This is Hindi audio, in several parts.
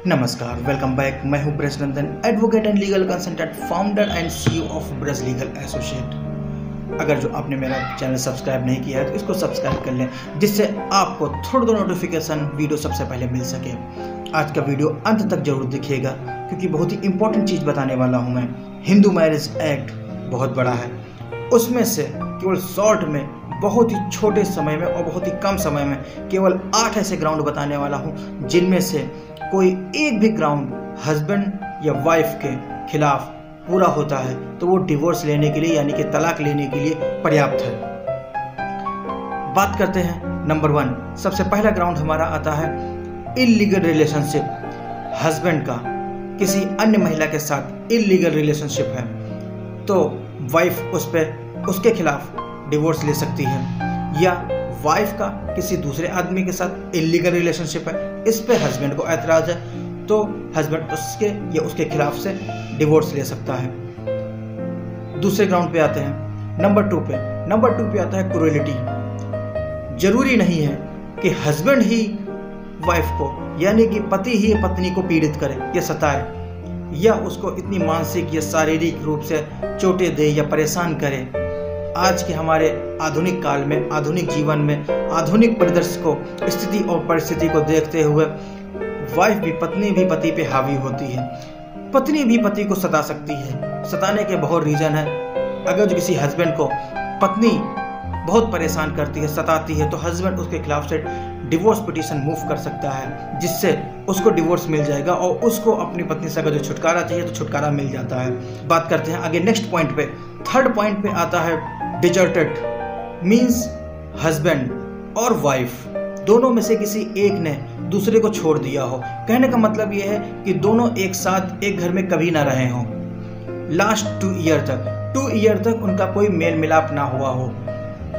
नमस्कार, वेलकम बैक। मैं हूं Braj Nandan, advocate and legal consultant, founder and CEO of Braj legal associate. अगर जो आपने मेरा चैनल सब्सक्राइब नहीं किया है तो इसको सब्सक्राइब कर लें, जिससे आपको थोड़ा नोटिफिकेशन वीडियो सबसे पहले मिल सके। आज का वीडियो अंत तक जरूर देखिएगा, क्योंकि बहुत ही इंपॉर्टेंट चीज़ बताने वाला हूँ मैं। हिंदू मैरिज एक्ट बहुत बड़ा है, उसमें से केवल शॉर्ट में, बहुत ही छोटे समय में और बहुत ही कम समय में केवल 8 ऐसे ग्राउंड बताने वाला हूँ, जिनमें से कोई एक भी ग्राउंड हस्बैंड या वाइफ के खिलाफ पूरा होता है तो वो डिवोर्स लेने के लिए, यानी कि तलाक लेने के लिए पर्याप्त है। बात करते हैं नंबर 1। सबसे पहला ग्राउंड हमारा आता है इल्लीगल रिलेशनशिप। हस्बैंड का किसी अन्य महिला के साथ इल्लीगल रिलेशनशिप है तो वाइफ उसके खिलाफ डिवोर्स ले सकती है, या वाइफ का किसी दूसरे आदमी के साथ इल्लीगल रिलेशनशिप है, इस पे हस्बैंड को ऐतराज है तो हस्बैंड उसके या उसके खिलाफ से डिवोर्स ले सकता है। दूसरे ग्राउंड पे आते हैं नंबर 2 पे। नंबर 2 पे आता है क्रूएलिटी। जरूरी नहीं है कि हस्बैंड ही वाइफ को, यानी कि पति ही पत्नी को पीड़ित करे या सताए, या उसको इतनी मानसिक या शारीरिक रूप से चोटें दे या परेशान करे। आज के हमारे आधुनिक काल में, आधुनिक जीवन में, आधुनिक परिदृश्य को, स्थिति और परिस्थिति को देखते हुए वाइफ भी, पत्नी भी पति पे हावी होती है। पत्नी भी पति को सता सकती है। सताने के बहुत रीजन है। अगर जो किसी हस्बैंड को पत्नी बहुत परेशान करती है, सताती है, तो हस्बैंड उसके खिलाफ से डिवोर्स पिटीशन मूव कर सकता है, जिससे उसको डिवोर्स मिल जाएगा और उसको अपनी पत्नी से अगर जो छुटकारा चाहिए तो छुटकारा मिल जाता है। बात करते हैं आगे नेक्स्ट पॉइंट पे। थर्ड पॉइंट पे आता है डिजर्टेड। मीन्स हस्बैंड और वाइफ दोनों में से किसी एक ने दूसरे को छोड़ दिया हो। कहने का मतलब यह है कि दोनों एक साथ एक घर में कभी ना रहे हों। लास्ट 2 ईयर तक उनका कोई मेल मिलाप ना हुआ हो।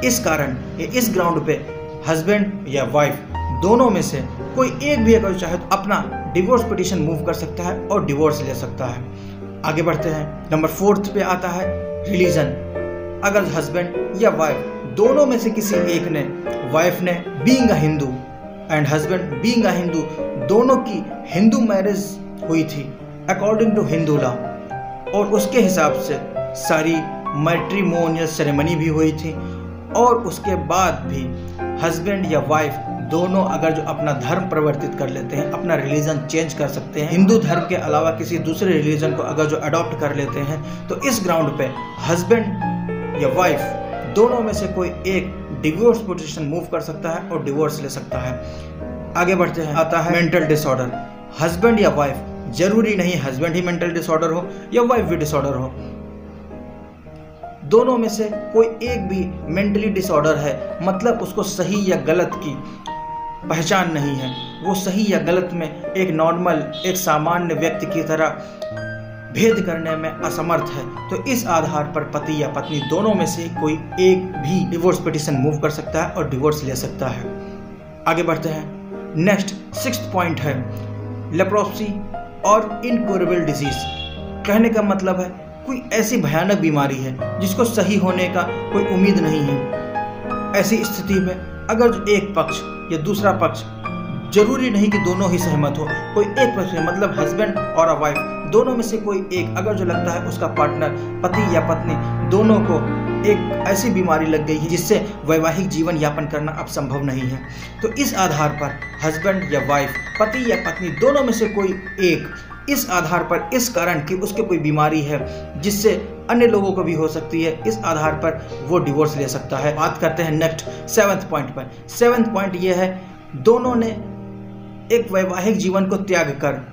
इस कारण इस ग्राउंड पे हस्बैंड या वाइफ दोनों में से कोई एक भी अगर चाहे तो अपना डिवोर्स पिटीशन मूव कर सकता है और डिवोर्स ले सकता है। आगे बढ़ते हैं। नंबर 4 पे आता है रिलीजन। अगर हस्बैंड या वाइफ दोनों में से किसी एक ने, वाइफ ने being a Hindu and husband being a Hindu, दोनों की हिंदू मैरिज हुई थी अकॉर्डिंग टू हिंदू लॉ, और उसके हिसाब से सारी मैट्रिमोनियल सेरेमनी भी हुई थी, और उसके बाद भी हस्बैंड या वाइफ दोनों अगर जो अपना धर्म परिवर्तित कर लेते हैं, अपना रिलीजन चेंज कर सकते हैं, हिंदू धर्म के अलावा किसी दूसरे रिलीजन को अगर जो अडॉप्ट कर लेते हैं, तो इस ग्राउंड पे हस्बैंड या वाइफ दोनों में से कोई एक डिवोर्स पिटीशन मूव कर सकता है और डिवोर्स ले सकता है। आगे बढ़ते हैं। आता है मेंटल डिसऑर्डर। हस्बैंड या वाइफ, जरूरी नहीं हस्बैंड ही मेंटल डिसऑर्डर हो या वाइफ भी डिसऑर्डर हो, दोनों में से कोई एक भी मेंटली डिसऑर्डर है, मतलब उसको सही या गलत की पहचान नहीं है, वो सही या गलत में एक नॉर्मल, एक सामान्य व्यक्ति की तरह भेद करने में असमर्थ है, तो इस आधार पर पति या पत्नी दोनों में से कोई एक भी डिवोर्स पिटीशन मूव कर सकता है और डिवोर्स ले सकता है। आगे बढ़ते हैं। नेक्स्ट 6th पॉइंट है लेप्रोसी और इनक्योरेबल डिजीज। कहने का मतलब है कोई ऐसी भयानक बीमारी है जिसको सही होने का कोई उम्मीद नहीं है। ऐसी स्थिति में अगर जो एक पक्ष या दूसरा पक्ष, जरूरी नहीं कि दोनों ही सहमत हो, कोई एक पक्ष है, मतलब हस्बैंड और वाइफ दोनों में से कोई एक अगर जो लगता है उसका पार्टनर, पति या पत्नी, दोनों को एक ऐसी बीमारी लग गई है जिससे वैवाहिक जीवन यापन करना अब संभव नहीं है, तो इस आधार पर हस्बैंड या वाइफ, पति या पत्नी दोनों में से कोई एक, इस आधार पर, इस कारण कि उसके कोई बीमारी है जिससे अन्य लोगों को भी हो सकती है, इस आधार पर वो डिवोर्स ले सकता है। बात करते हैं नेक्स्ट 7th पॉइंट पर। 7th पॉइंट ये है दोनों ने एक वैवाहिक जीवन को त्याग कर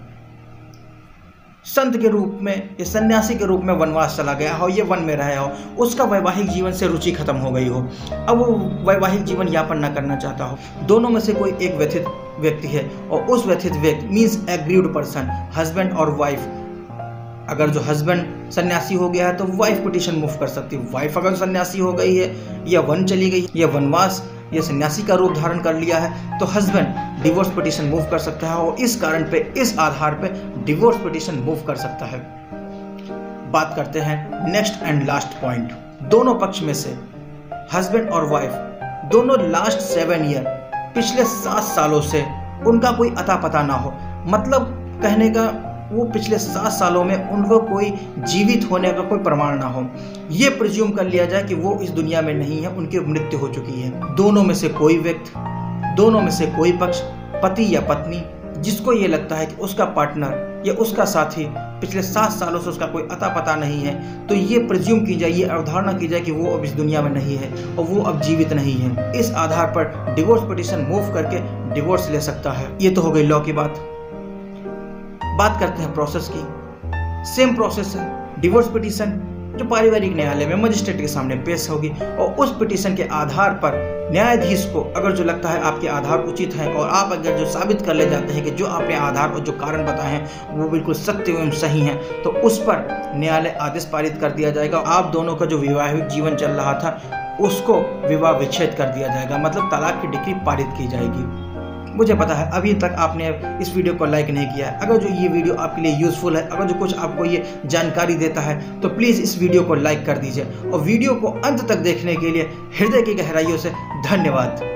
संत के रूप में या सन्यासी के रूप में वनवास चला गया हो, ये वन में रहा हो, उसका वैवाहिक जीवन से रुचि खत्म हो गई हो, अब वो वैवाहिक जीवन यापन ना करना चाहता हो। दोनों में से कोई एक व्यथित व्यक्ति है, और उस व्यथित व्यक्ति मीन्स एग्रीव्ड पर्सन, हस्बैंड और वाइफ। अगर जो हस्बैंड सन्यासी हो गया है तो वाइफ पिटीशन मूव कर सकती है। वाइफ अगर सन्यासी हो गई है या वन चली गई या वनवास या सन्यासी का रूप धारण कर लिया है, तो हस्बैंड डिवोर्स पिटीशन मूव कर सकता है, और इस कारण पे, इस आधार पे डिवोर्स पिटीशन मूव कर सकता है। बात करते हैं नेक्स्ट एंड लास्ट पॉइंट। दोनों पक्ष में से हस्बैंड और वाइफ दोनों लास्ट 7 ईयर, पिछले 7 सालों से उनका कोई अता पता ना हो, मतलब कहने का वो पिछले 7 सालों में उनको कोई जीवित होने का कोई प्रमाण ना हो, ये प्रिज्यूम कर लिया जाए कि वो इस दुनिया में नहीं है, उनकी मृत्यु हो चुकी है। दोनों में से कोई व्यक्ति, दोनों में से कोई पक्ष, पति या पत्नी, जिसको ये लगता है कि उसका पार्टनर या उसका साथी पिछले 7 सालों से उसका कोई अता पता नहीं है, तो ये प्रिज्यूम की जाए, ये अवधारणा की जाए कि वो अब इस दुनिया में नहीं है और वो अब जीवित नहीं है। इस आधार पर डिवोर्स पिटीशन मूव करके डिवोर्स ले सकता है। ये तो हो गई लॉ की बात करते हैं प्रोसेस की। सेम प्रोसेस है, डिवोर्स पिटीशन जो पारिवारिक न्यायालय में मजिस्ट्रेट के सामने पेश होगी और उस पिटीशन के आधार पर न्यायाधीश को अगर जो लगता है आपके आधार उचित हैं और आप अगर जो साबित कर ले जाते हैं कि जो आपने आधार और जो कारण बताए हैं वो बिल्कुल सत्य एवं सही हैं, तो उस पर न्यायालय आदेश पारित कर दिया जाएगा। आप दोनों का जो वैवाहिक जीवन चल रहा था उसको विवाह विच्छेद कर दिया जाएगा, मतलब तलाक की डिक्री पारित की जाएगी। मुझे पता है अभी तक आपने इस वीडियो को लाइक नहीं किया है। अगर जो ये वीडियो आपके लिए यूज़फुल है, अगर जो कुछ आपको ये जानकारी देता है, तो प्लीज़ इस वीडियो को लाइक कर दीजिए और वीडियो को अंत तक देखने के लिए हृदय की गहराइयों से धन्यवाद।